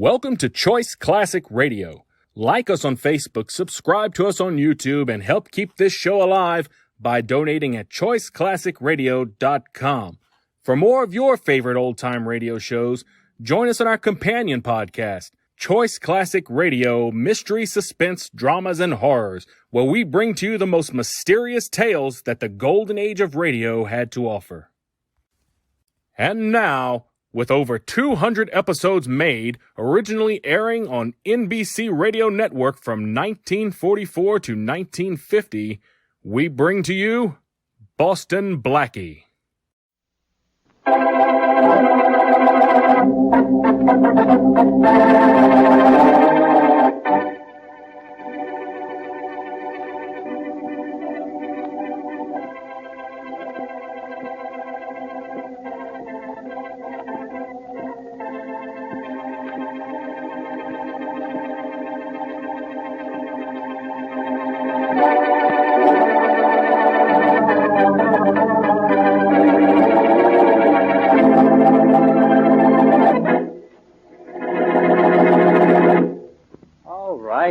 Welcome to Choice Classic Radio. Like us on Facebook, subscribe to us on YouTube, and help keep this show alive by donating at choiceclassicradio.com. For more of your favorite old-time radio shows, join us on our companion podcast, Choice Classic Radio, Mystery, Suspense, Dramas, and Horrors, where we bring to you the most mysterious tales that the golden age of radio had to offer. And now, with over 200 episodes made, originally airing on NBC Radio Network from 1944 to 1950, we bring to you Boston Blackie.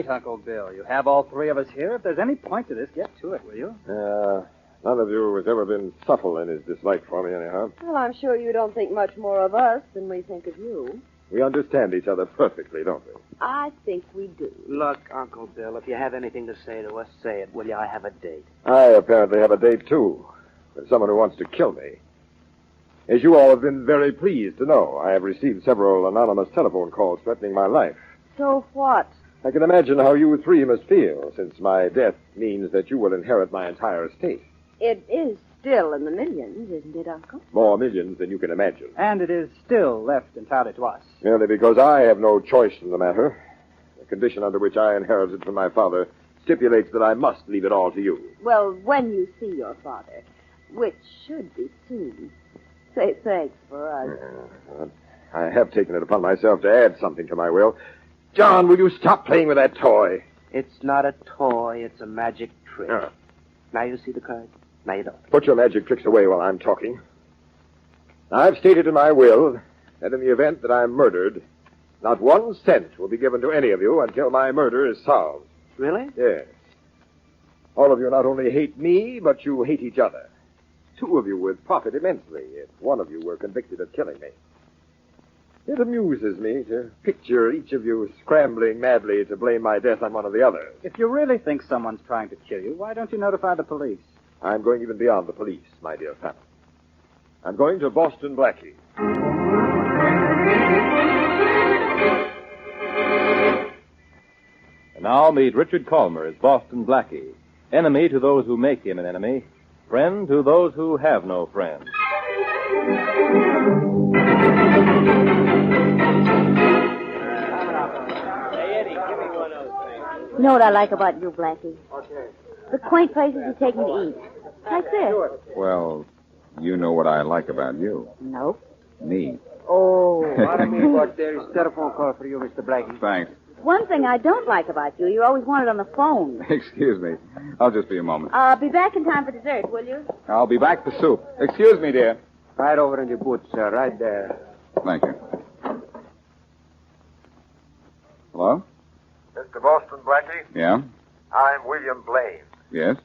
Uncle Bill. You have all three of us here. If there's any point to this, get to it, will you? None of you has ever been subtle in his dislike for me, anyhow. Well, I'm sure you don't think much more of us than we think of you. We understand each other perfectly, don't we? I think we do. Look, Uncle Bill, if you have anything to say to us, say it, will you? I have a date. I apparently have a date, too, with someone who wants to kill me. As you all have been very pleased to know, I have received several anonymous telephone calls threatening my life. So what? I can imagine how you three must feel, since my death means that you will inherit my entire estate. It is still in the millions, isn't it, Uncle? More millions than you can imagine. And it is still left entirely to us. Merely because I have no choice in the matter. The condition under which I inherited from my father stipulates that I must leave it all to you. Well, when you see your father, which should be soon, say thanks for us. I have taken it upon myself to add something to my will. John, will you stop playing with that toy? It's not a toy. It's a magic trick. Now you see the card. Now you don't. Put your magic tricks away while I'm talking. I've stated in my will that in the event that I'm murdered, not 1 cent will be given to any of you until my murder is solved. Really? Yes. All of you not only hate me, but you hate each other. 2 of you would profit immensely if one of you were convicted of killing me. It amuses me to picture each of you scrambling madly to blame my death on one of the others. If you really think someone's trying to kill you, why don't you notify the police? I'm going even beyond the police, my dear family. I'm going to Boston Blackie. And now meet Richard Colmer as Boston Blackie, enemy to those who make him an enemy, friend to those who have no friend. You know what I like about you, Blackie? The quaint places you take me to eat. Like this. Well, you know what I like about you. Nope. Me. Oh. Pardon me, but there is a telephone call for you, Mr. Blackie. Thanks. One thing I don't like about you, you always want it on the phone. Excuse me. I'll just be a moment. Be back in time for dessert, will you? I'll be back for soup. Excuse me, dear. Right over in your boots, sir. Right there. Thank you. Hello? Mr. Boston Blackie, Yeah? I'm William Blaine. Yes?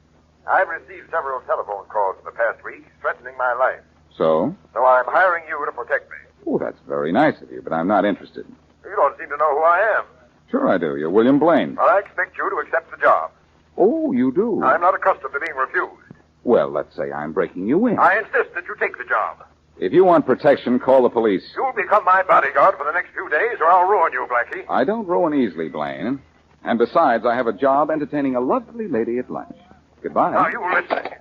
I've received several telephone calls in the past week threatening my life. So? So I'm hiring you to protect me. Oh, that's very nice of you, but I'm not interested. You don't seem to know who I am. Sure I do. You're William Blaine. Well, I expect you to accept the job. Oh, you do? I'm not accustomed to being refused. Well, let's say I'm breaking you in. I insist that you take the job. If you want protection, call the police. You'll become my bodyguard for the next few days, or I'll ruin you, Blackie. I don't ruin easily, Blaine. And besides, I have a job entertaining a lovely lady at lunch. Goodbye. Now, you listen.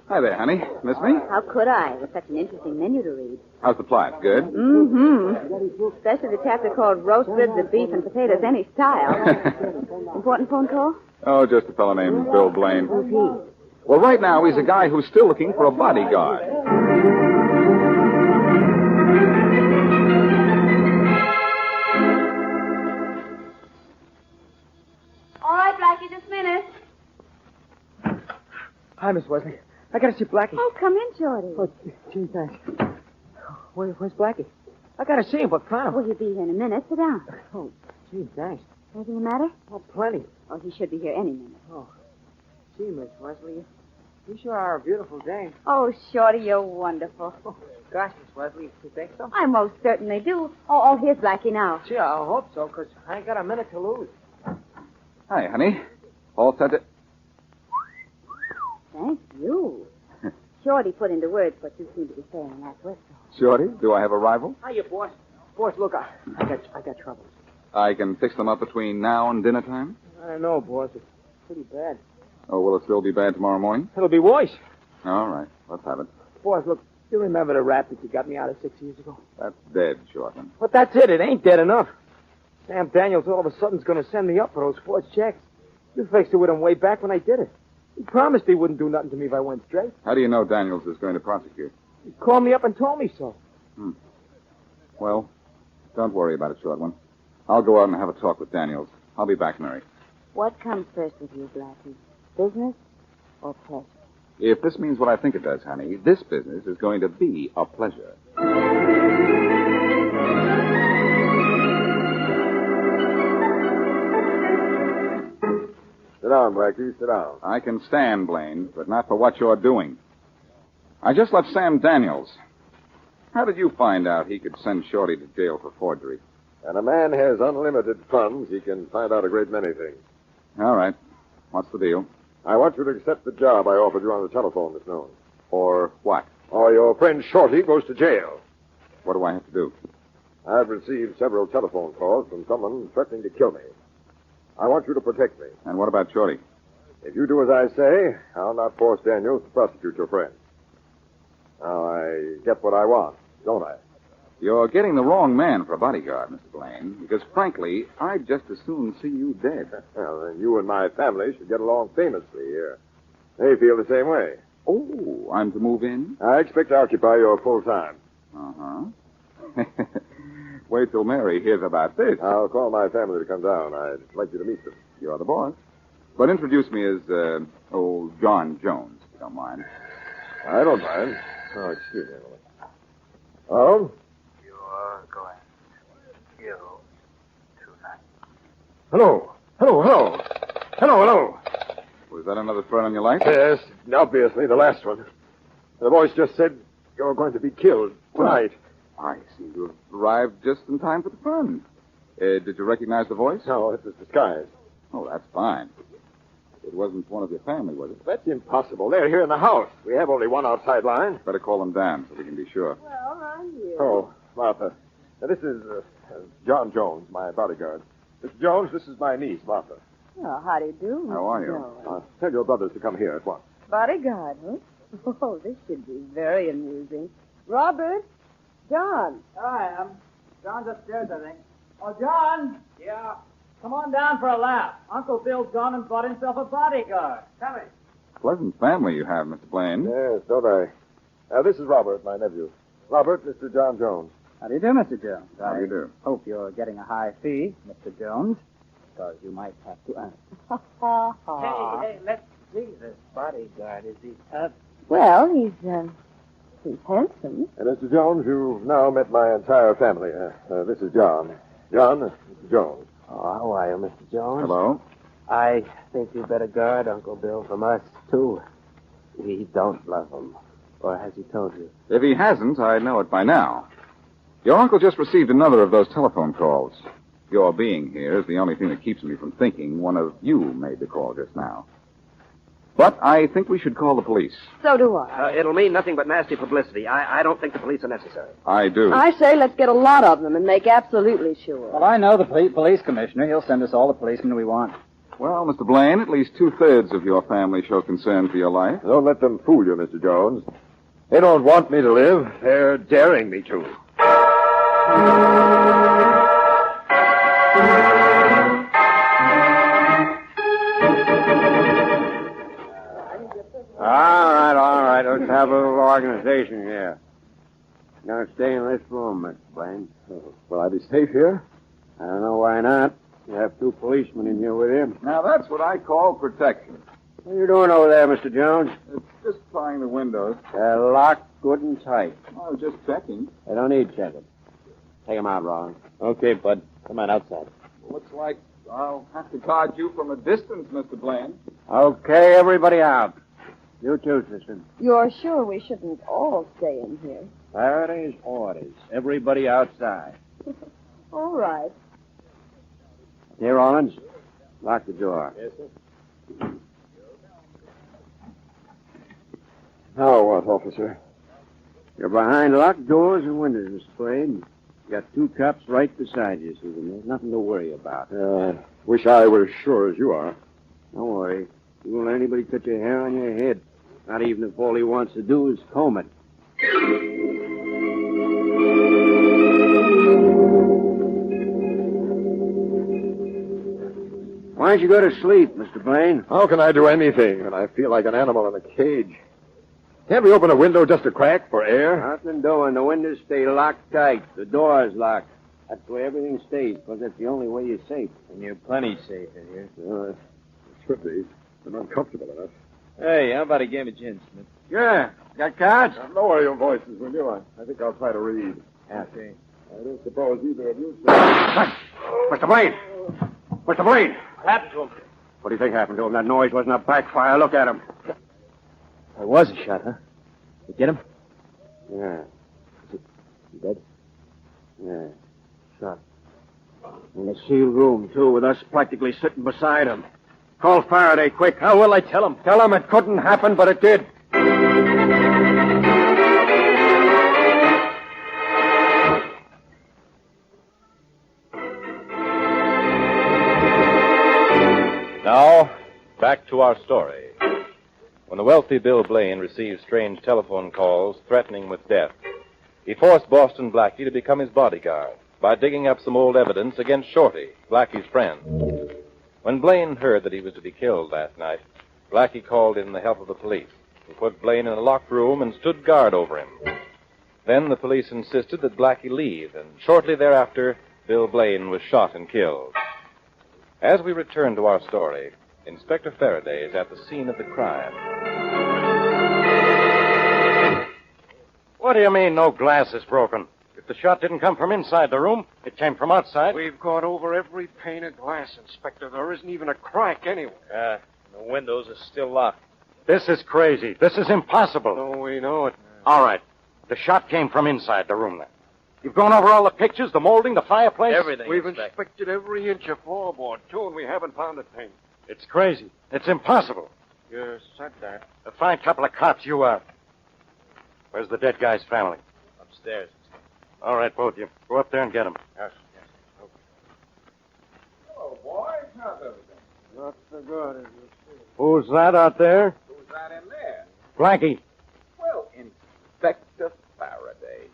Hi there, honey. Miss me? How could I, with such an interesting menu to read? How's the plot? Good? Mm-hmm. Especially the chapter called Roast Ribs of Beef and Potatoes Any Style. Important phone call? Oh, just a fellow named Bill Blaine. Who's he? Well, right now, he's a guy who's still looking for a bodyguard. All right, Blackie, just a minute. Hi, Miss Wesley. I gotta see Blackie. Oh, come in, Shorty. Oh, gee, thanks. Where's Blackie? I gotta see him, but kind Well, he'll be here in a minute. Sit down. Oh, gee, thanks. Anything the matter? Oh, plenty. Oh, he should be here any minute. Oh, gee, Miss Wesley, you sure are a beautiful dame. Oh, Shorty, you're wonderful. Oh, gosh, Miss Wesley, you think so? I most certainly do. Oh, here's Blackie now. Gee, I hope so, because I ain't got a minute to lose. Hi, honey. All set to... Thank you. Shorty put into words what you seem to be saying last whistle. Shorty, do I have a rival? Hiya, boss. Boss, look, I got troubles. I can fix them up between now and dinner time? I know, boss. It's pretty bad. Oh, will it still be bad tomorrow morning? It'll be worse. All right, let's have it. Boss, look, you remember the rap that you got me out of 6 years ago? That's dead, Shortman. But that's it. It ain't dead enough. Sam Daniels all of a sudden's going to send me up for those forged checks. You fixed it with him way back when I did it. He promised he wouldn't do nothing to me if I went straight. How do you know Daniels is going to prosecute? He called me up and told me so. Well, don't worry about it, short one. I'll go out and have a talk with Daniels. I'll be back, Mary. What comes first with you, Blackie? Business or pleasure? If this means what I think it does, honey, this business is going to be a pleasure. Sit down, Blackie. Sit down. I can stand, Blaine, but not for what you're doing. I just left Sam Daniels. How did you find out he could send Shorty to jail for forgery? And a man has unlimited funds. He can find out a great many things. All right. What's the deal? I want you to accept the job I offered you on the telephone this noon. Or what? Or your friend Shorty goes to jail. What do I have to do? I've received several telephone calls from someone threatening to kill me. I want you to protect me. And what about Shorty? If you do as I say, I'll not force Daniels to prosecute your friend. Now, I get what I want, don't I? You're getting the wrong man for a bodyguard, Mr. Blaine, because, frankly, I'd just as soon see you dead. Well, then you and my family should get along famously here. They feel the same way. Oh, I'm to move in? I expect to occupy your full time. Uh-huh. Wait till Mary hears about this. I'll call my family to come down. I'd like you to meet them. You're the boss. But introduce me as, John Jones, if you don't mind. I don't mind. Oh, excuse me. Oh? You're going to kill tonight. Hello. Hello. Was that another threat on your life? Yes, obviously the last one. The voice just said you're going to be killed tonight. I seem to have arrived just in time for the fun. Did you recognize the voice? No, it was disguised. Oh, that's fine. It wasn't one of your family, was it? That's impossible. They're here in the house. We have only one outside line. Better call them down so we can be sure. Well, I'm here. Oh, Martha. Now, this is John Jones, my bodyguard. Mr. Jones, this is my niece, Martha. Well, how do you do? How are you? Jones? Tell your brothers to come here at once. Bodyguard, huh? Oh, this should be very amusing. Robert, John. I am. John's upstairs, I think. Oh, John! Yeah? Come on down for a laugh. Uncle Bill's gone and bought himself a bodyguard. Coming. Pleasant family you have, Mr. Blaine. Yes, don't I? This is Robert, my nephew. Robert, Mr. John Jones. How do you do, Mr. Jones? How do you do? Hope you're getting a high fee, Mr. Jones, because you might have to earn it. Hey, let's see this bodyguard. Is he tough? Well, he's handsome. And Mr. Jones, you've now met my entire family. This is John. John, Mr. Jones. Oh, how are you, Mr. Jones? Hello? I think you better guard Uncle Bill from us, too. We don't love him. Or has he told you? If he hasn't, I know it by now. Your uncle just received another of those telephone calls. Your being here is the only thing that keeps me from thinking one of you made the call just now. But I think we should call the police. So do I. It'll mean nothing but nasty publicity. I don't think the police are necessary. I do. I say let's get a lot of them and make absolutely sure. Well, I know the police commissioner. He'll send us all the policemen we want. Well, Mr. Blaine, at least 2/3 of your family show concern for your life. Don't let them fool you, Mr. Jones. They don't want me to live. They're daring me to. All right. Let's have a little organization here. You're gonna stay in this room, Mr. Blaine. Will I be safe here? I don't know why not. You have 2 policemen in here with him. Now, that's what I call protection. What are you doing over there, Mr. Jones? Just prying the windows. They're locked good and tight. I was just checking. They don't need checking. Take 'em out, Ron. Okay, Bud. Come on outside. Looks like I'll have to guard you from a distance, Mr. Blaine. Okay, everybody out. You too, sister. You're sure we shouldn't all stay in here? Faraday's orders. Everybody outside. All right. Here, Rollins. Lock the door. Yes, sir. Now what, officer? You're behind locked doors and windows, Mr. Blade. You got 2 cops right beside you, Susan. There's nothing to worry about. Wish I were as sure as you are. Don't worry. You won't let anybody cut your hair on your head. Not even if all he wants to do is comb it. Why don't you go to sleep, Mr. Blaine? How can I do anything when I feel like an animal in a cage? Can't we open a window just a crack for air? Nothing doing. The windows stay locked tight. The door's locked. That's where everything stays, because that's the only way you're safe. And you're plenty safe in here. It should be. I'm uncomfortable enough. Hey, how about a game of gin, Smith? Yeah. Got cards? Lower your voices, will you? I think I'll try to read. Okay. I don't suppose either of you... Mr. Blaine! Mr. Blaine! What happened to him? What do you think happened to him? That noise wasn't a backfire. Look at him. There was a shot, huh? You get him? Yeah. You dead? Yeah. Shot. In a sealed room, too, with us practically sitting beside him. Call Faraday, quick. How will I tell him? Tell him it couldn't happen, but it did. Now, back to our story. When the wealthy Bill Blaine received strange telephone calls threatening with death, he forced Boston Blackie to become his bodyguard by digging up some old evidence against Shorty, Blackie's friend. When Blaine heard that he was to be killed that night, Blackie called in the help of the police, who put Blaine in a locked room and stood guard over him. Then the police insisted that Blackie leave, and shortly thereafter, Bill Blaine was shot and killed. As we return to our story, Inspector Faraday is at the scene of the crime. What do you mean no glass is broken? If the shot didn't come from inside the room, it came from outside. We've gone over every pane of glass, Inspector. There isn't even a crack anywhere. The windows are still locked. This is crazy. This is impossible. Oh, we know it. All right. The shot came from inside the room then. You've gone over all the pictures, the molding, the fireplace? Everything. We've inspected every inch of floorboard, too, and we haven't found a thing. It's crazy. It's impossible. You said that. A fine couple of cops you are. Where's the dead guy's family? Upstairs. All right, both of you. Go up there and get him. Yes. Oh, boys, how's everything? Not so good, is it? Who's that out there? Who's that in there? Blackie. Well, Inspector Faraday.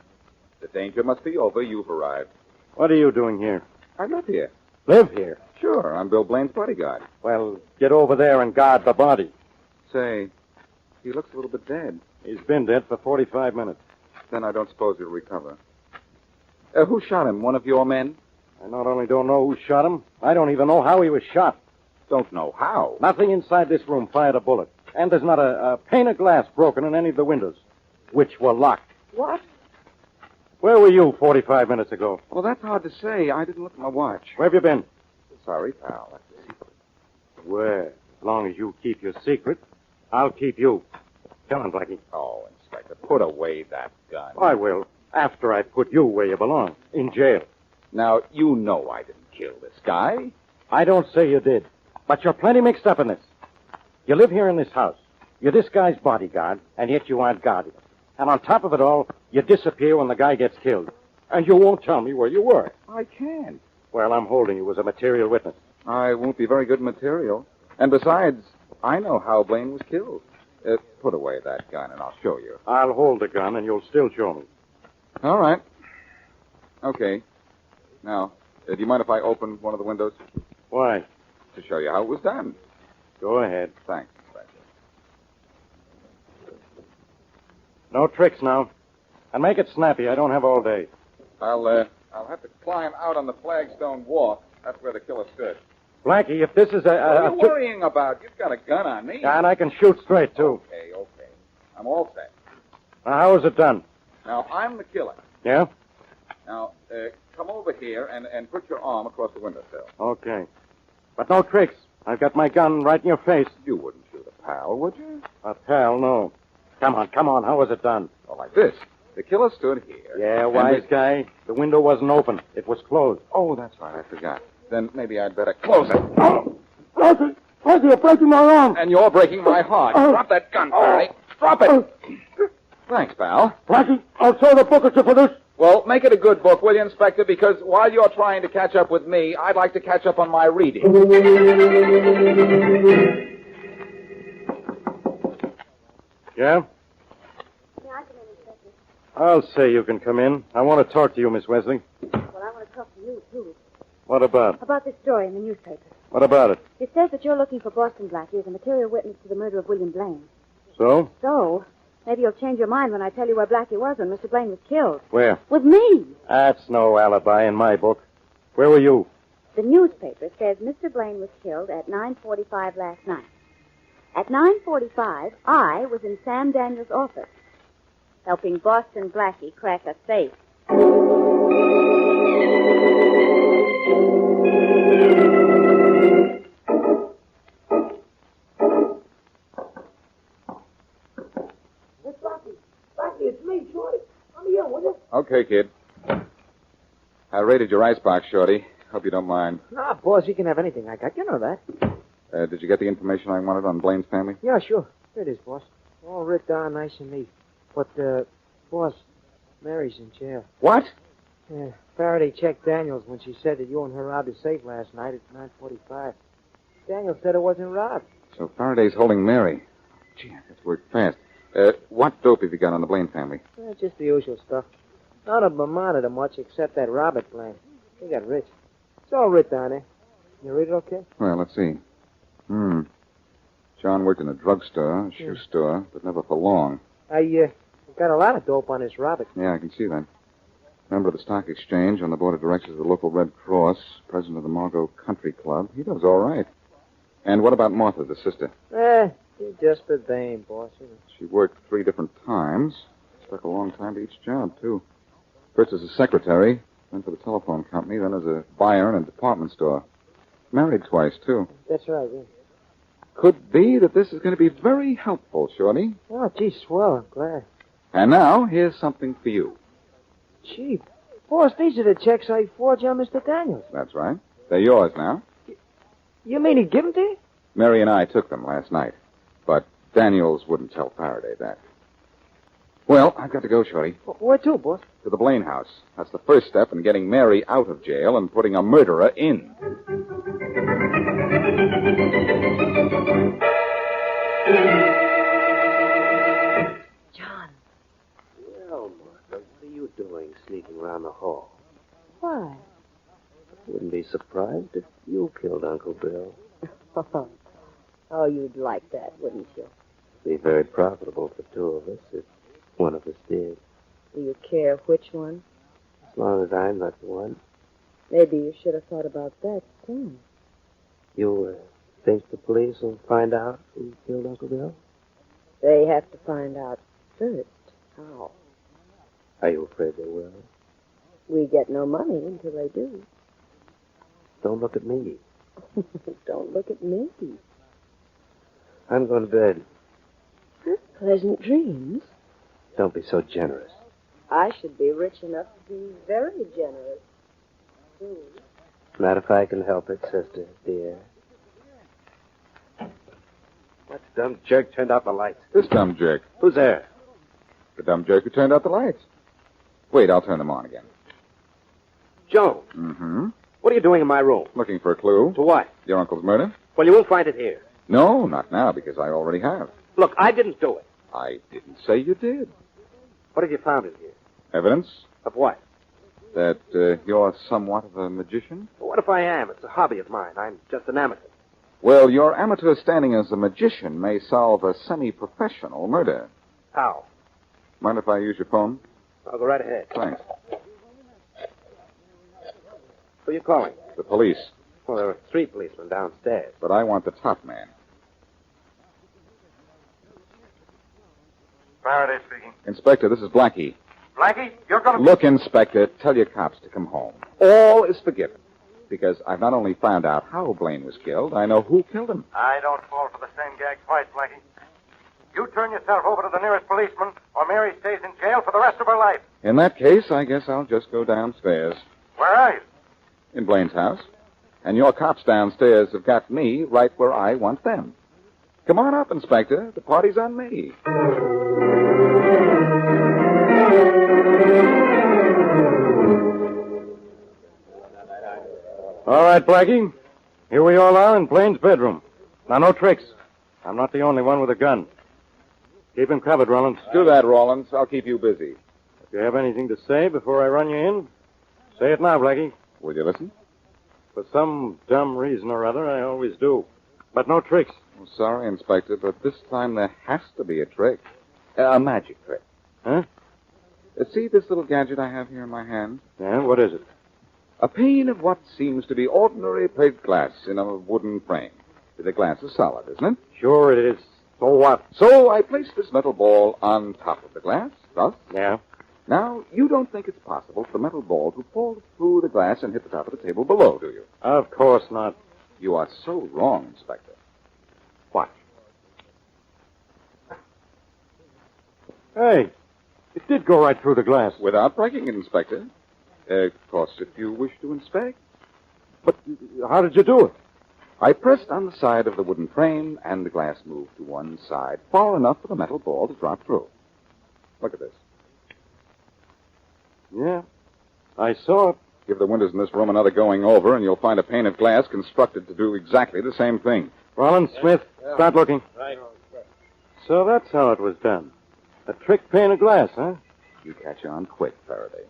The danger must be over. You've arrived. What are you doing here? I live here. Live here? Sure, I'm Bill Blaine's bodyguard. Well, get over there and guard the body. Say, he looks a little bit dead. He's been dead for 45 minutes. Then I don't suppose he'll recover. Who shot him? One of your men? I not only don't know who shot him, I don't even know how he was shot. Don't know how. Nothing inside this room fired a bullet. And there's not a pane of glass broken in any of the windows, which were locked. What? Where were you 45 minutes ago? Well, that's hard to say. I didn't look at my watch. Where have you been? Sorry, pal. That's a secret. Well, as long as you keep your secret, I'll keep you. Come on, Blackie. Oh, Inspector, put away that gun. I will, after I put you where you belong, in jail. Now, you know I didn't kill this guy. I don't say you did, but you're plenty mixed up in this. You live here in this house. You're this guy's bodyguard, and yet you aren't guarding him. And on top of it all, you disappear when the guy gets killed. And you won't tell me where you were. I can't. Well, I'm holding you as a material witness. I won't be very good material. And besides, I know how Blaine was killed. Put away that gun, and I'll show you. I'll hold the gun, and you'll still show me. All right. Okay. Now, do you mind if I open one of the windows? Why? To show you how it was done. Go ahead. Thanks, Inspector. No tricks now. And make it snappy. I don't have all day. I'll have to climb out on the flagstone walk. That's where the killer stood. Blackie, if this is What are you worrying about? You've got a gun on me. And I can shoot straight, too. Okay. I'm all set. Now, how was it done? Now, I'm the killer. Yeah? Now, come over here and put your arm across the windowsill. Okay. But no tricks. I've got my gun right in your face. You wouldn't shoot a pal, would you? A pal, no. Come on. How was it done? Well, like this. The killer stood here. Yeah, wise guy. The window wasn't open. It was closed. Oh, that's right. I forgot. Then maybe I'd better close it. Blackie, you're breaking my arm. And you're breaking my heart. Drop that gun, Faraday. Drop it. Thanks, pal. Blackie, I'll throw the book at you for this. Well, make it a good book, will you, Inspector? Because while you're trying to catch up with me, I'd like to catch up on my reading. Yeah? I'll say you can come in. I want to talk to you, Miss Wesley. Well, I want to talk to you, too. What about? About this story in the newspaper. What about it? It says that you're looking for Boston Blackie as a material witness to the murder of William Blaine. So? So, maybe you'll change your mind when I tell you where Blackie was when Mr. Blaine was killed. Where? With me. That's no alibi in my book. Where were you? The newspaper says Mr. Blaine was killed at 9:45 last night. At 9:45, I was in Sam Daniels' office, helping Boston Blackie crack a safe. Blackie, it's me, Shorty. Come here, will you? Okay, kid. I raided your icebox, Shorty. Hope you don't mind. Nah, boss, you can have anything I got. You know that. Did you get the information I wanted on Blaine's family? Yeah, sure. Here it is, boss. All writ down nice and neat. But, boss, Mary's in jail. What? Yeah, Faraday checked Daniels when she said that you and her robbed the safe last night at 9:45. Daniels said it wasn't robbed. So Faraday's holding Mary. Gee, that's worked fast. What dope have you got on the Blaine family? Just the usual stuff. None of them amounted to much except that Robert Blaine. He got rich. It's all writ down there. You read it okay? Well, let's see. John worked in a drugstore, a shoe store, but never for long. I got a lot of dope on this Robert. Yeah, I can see that. Member of the stock exchange, on the board of directors of the local Red Cross, president of the Margot Country Club. He does all right. And what about Martha, the sister? She's just a dame, boss. You know. She worked 3 different times. Took a long time to each job, too. First as a secretary, then for the telephone company, then as a buyer in a department store. Married twice, too. That's right, yeah. Could be that this is going to be very helpful, Shorty. Oh, gee, swell. I'm glad. And now, here's something for you. Gee, boss, these are the checks I forged on Mr. Daniels. That's right. They're yours now. You mean he give them to you? Mary and I took them last night. But Daniels wouldn't tell Faraday that. Well, I've got to go, Shorty. Where to, boss? To the Blaine house. That's the first step in getting Mary out of jail and putting a murderer in. John. Well, Martha, what are you doing sneaking around the hall? Why? Wouldn't be surprised if you killed Uncle Bill. Oh, you'd like that, wouldn't you? Be very profitable for 2 of us if one of us did. Do you care which one? As long as I'm not the one. Maybe you should have thought about that, too. You think the police will find out who killed Uncle Bill? They have to find out first. How? Are you afraid they will? We get no money until they do. Don't look at me. Don't look at me. I'm going to bed. Pleasant dreams. Don't be so generous. I should be rich enough to be very generous, too. Not if I can help it, sister, dear. What dumb jerk turned out the lights? This dumb jerk. Who's there? The dumb jerk who turned out the lights. Wait, I'll turn them on again. Joe. Mm-hmm. What are you doing in my room? Looking for a clue. To what? Your uncle's murder? Well, you won't find it here. No, not now, because I already have. Look, I didn't do it. I didn't say you did. What have you found in here? Evidence Of what? that you're somewhat of a magician? Well, what if I am? It's a hobby of mine. I'm just an amateur. Well, your amateur standing as a magician may solve a semi-professional murder. How? Mind if I use your phone? I'll go right ahead. Thanks. Who are you calling? The police. Well, there are 3 policemen downstairs. But I want the top man. Faraday speaking. Inspector, this is Blackie. Blackie, you're going to... Look, Inspector, tell your cops to come home. All is forgiven. Because I've not only found out how Blaine was killed, I know who killed him. I don't fall for the same gag twice, Blackie. You turn yourself over to the nearest policeman, or Mary stays in jail for the rest of her life. In that case, I guess I'll just go downstairs. Where are you? In Blaine's house. And your cops downstairs have got me right where I want them. Come on up, Inspector. The party's on me. All right, Blackie. Here we all are in Blaine's bedroom. Now, no tricks. I'm not the only one with a gun. Keep him covered, Rollins. Do that, Rawlins. I'll keep you busy. If you have anything to say before I run you in, say it now, Blackie. Will you listen? For some dumb reason or other, I always do. But no tricks. Oh, sorry, Inspector, but this time there has to be a trick. A magic trick. Huh? See this little gadget I have here in my hand? Yeah, what is it? A pane of what seems to be ordinary plate glass in a wooden frame. The glass is solid, isn't it? Sure it is. So what? So I place this metal ball on top of the glass, thus. Yeah? Now, you don't think it's possible for the metal ball to fall through the glass and hit the top of the table below, do you? Of course not. You are so wrong, Inspector. Watch. Hey, it did go right through the glass. Without breaking it, Inspector. Of course, if you wish to inspect. But how did you do it? I pressed on the side of the wooden frame, and the glass moved to one side, far enough for the metal ball to drop through. Look at this. Yeah, I saw it. Give the windows in this room another going over, and you'll find a pane of glass constructed to do exactly the same thing. Rollins, Smith, start looking. Right. So that's how it was done. A trick pane of glass, huh? You catch on quick, Faraday.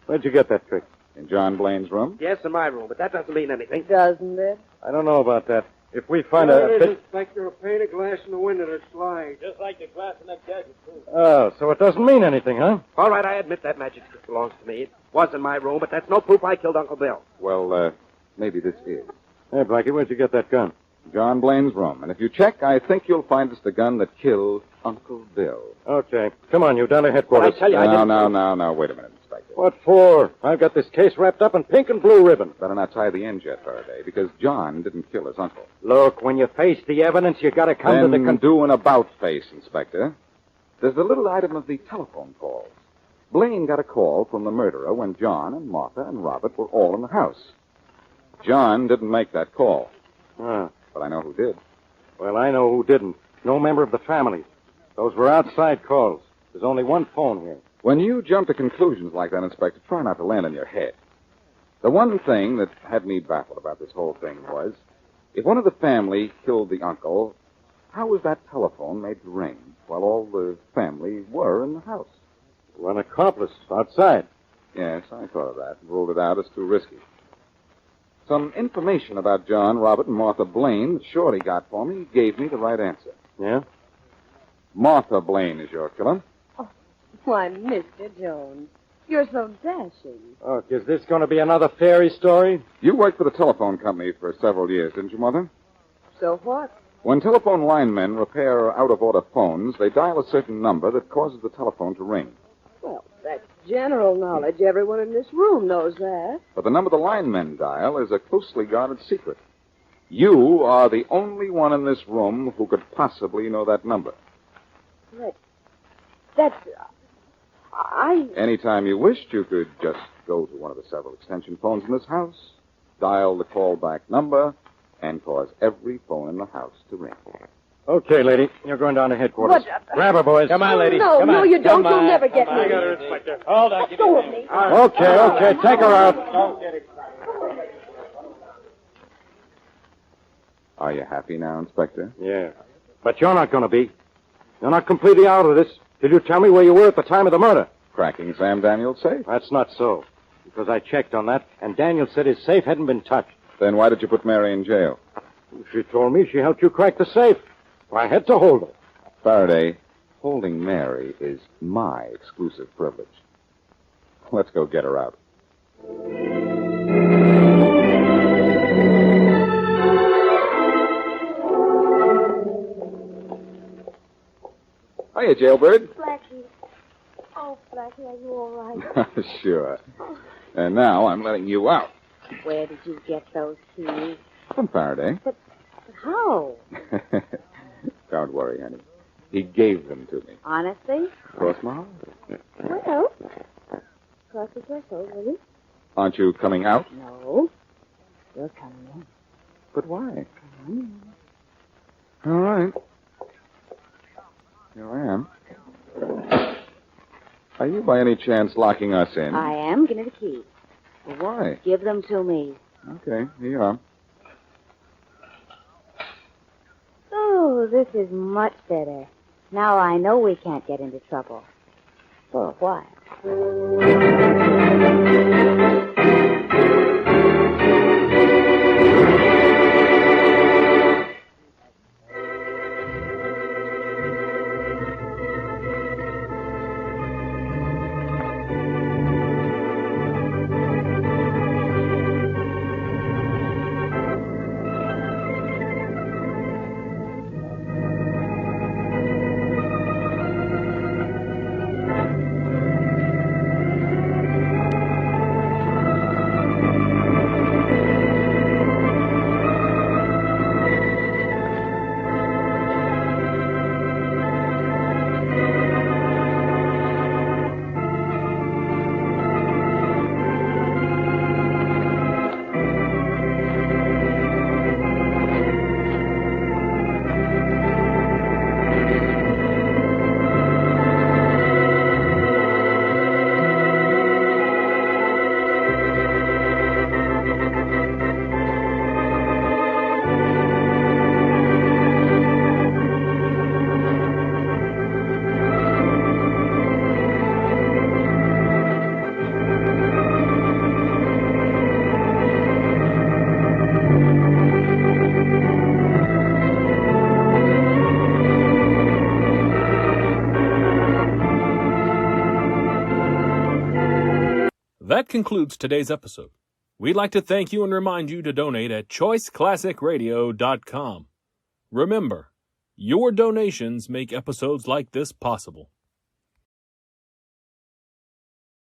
Where'd you get that trick? In John Blaine's room? Yes, in my room, but that doesn't mean anything. Doesn't it? I don't know about that. If we find There a it is, bit... Inspector, a pane of glass in the window that slides. Just like the glass in that gadget, too. Oh, so it doesn't mean anything, huh? All right, I admit that magic stick belongs to me. It was in my room, but that's no proof I killed Uncle Bill. Well, maybe this is. Hey, Blackie, where'd you get that gun? John Blaine's room. And if you check, I think you'll find it's the gun that killed Uncle Bill. Okay. Come on, you down to headquarters. But I tell you, I didn't... No. Wait a minute, Inspector. What for? I've got this case wrapped up in pink and blue ribbon. Better not tie the ends yet, Faraday, because John didn't kill his uncle. Look, when you face the evidence, you gotta come to the... do an about-face, Inspector. There's the little item of the telephone calls. Blaine got a call from the murderer when John and Martha and Robert were all in the house. John didn't make that call. Ah. But I know who did. Well, I know who didn't. No member of the family. Those were outside calls. There's only one phone here. When you jump to conclusions like that, Inspector, try not to land on your head. The one thing that had me baffled about this whole thing was, if one of the family killed the uncle, how was that telephone made to ring while all the family were in the house? Well, an accomplice outside. Yes, I thought of that and ruled it out as too risky. Some information about John, Robert, and Martha Blaine that Shorty got for me gave me the right answer. Yeah? Martha Blaine is your killer. Why, Mr. Jones, you're so dashing. Oh, is this going to be another fairy story? You worked for the telephone company for several years, didn't you, Mother? So what? When telephone linemen repair out-of-order phones, they dial a certain number that causes the telephone to ring. Well, that's general knowledge. Everyone in this room knows that. But the number the linemen dial is a closely guarded secret. You are the only one in this room who could possibly know that number. Anytime you wished, you could just go to one of the several extension phones in this house, dial the callback number, and cause every phone in the house to ring. Okay, lady. You're going down to headquarters. Grab her, boys. Come on, lady. No, Come no, on. you don't. Come You'll on. never get me. I got her, Inspector. Hold on. Let go of me. Okay. Take her out. Don't get it. Are you happy now, Inspector? Yeah. But you're not going to be. You're not completely out of this. Did you tell me where you were at the time of the murder? Cracking Sam Daniels' safe? That's not so. Because I checked on that, and Daniels said his safe hadn't been touched. Then why did you put Mary in jail? She told me she helped you crack the safe. I had to hold her. Faraday, holding Mary is my exclusive privilege. Let's go get her out. Hiya, Jailbird. Blackie. Oh, Blackie, are you all right? Sure. And now I'm letting you out. Where did you get those keys? From Faraday. But how? Don't worry, honey. He gave them to me. Honestly? Cross my heart. Well, cross the threshold, will you? Aren't you coming out? No. You're coming in. But why? Come on. All right. Here I am. Are you by any chance locking us in? I am. Give me the key. Well, why? Give them to me. Okay, here you are. Oh, this is much better. Now I know we can't get into trouble. For a while. That concludes today's episode. We'd like to thank you and remind you to donate at choiceclassicradio.com. Remember, your donations make episodes like this possible.